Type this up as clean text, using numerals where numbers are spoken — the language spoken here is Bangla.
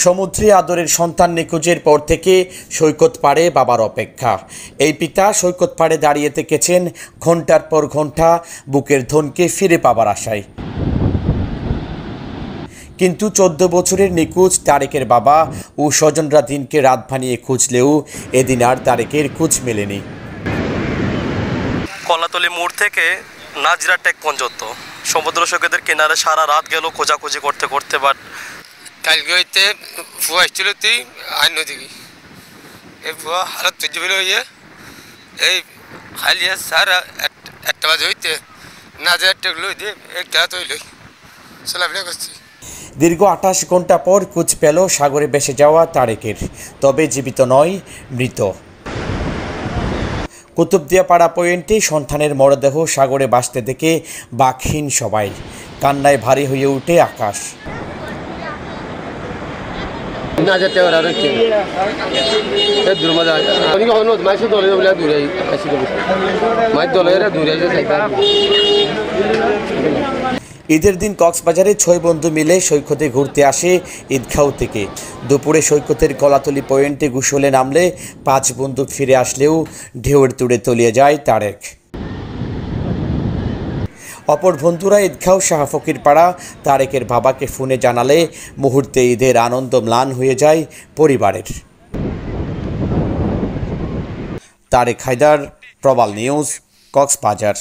সমুদ্রে আদরের সন্তান নিখোঁজের পর থেকে সৈকত পাড়ে বাবার অপেক্ষা। এই পিতা সৈকত পাড়ে দাঁড়িয়ে থেকেছেন ঘন্টার পর ঘন্টা বুকের ধনকে ফিরে পাবার আশায়। কিন্তু 14 বছরের নিখোঁজ তারেকের বাবা ও স্বজনরা দিনকে রাত বানিয়ে খুঁজলেও এদিন আর তারেকের খোঁজ মেলেনি। কলাতলি মোড় থেকে নাজরা টেক পর্যন্ত সমুদ্র সৈকতের কিনারে সারা রাত গেল খোঁজাখুঁজি করতে করতে। বাট কালকে হইতে ফুয়া আসছিল তুই আইন নদীকে এই ফুয়া হালত তুই বলে হইয়ে এই খালি স্যার একটা বাজে হইতে নাজরা টেক লই দিয়ে একটা হাত হইল চলাফেরা করছি। দীর্ঘ 28 ঘন্টা পর খোঁজ পেল সাগরে ভেসে যাওয়া তারেকের, তবে জীবিত নয়, মৃত। কুতুবদিয়াপাড়া পয়েন্টে সন্তানের মরদেহ সাগরে ভাসতে দেখে বাকহীন সবাই, কান্নায় ভারী হয়ে ওঠে আকাশ। ঈদের দিন কক্সবাজারে 6 বন্ধু মিলে সৈকতে ঘুরতে আসে ঈদগাঁও থেকে। দুপুরে সৈকতের কলাতলি পয়েন্টে গোসলে নামলে 5 বন্ধু ফিরে আসলেও ঢেউয়ের তুড়ে তলিয়ে যায় তারেক। অপর বন্ধুরা ঈদগাঁও শাহফকির পাড়া তারেকের বাবাকে ফোনে জানালে মুহূর্তে ঈদের আনন্দ ম্লান হয়ে যায় পরিবারের। তারেক হায়দার, প্রবাল নিউজ, কক্সবাজার।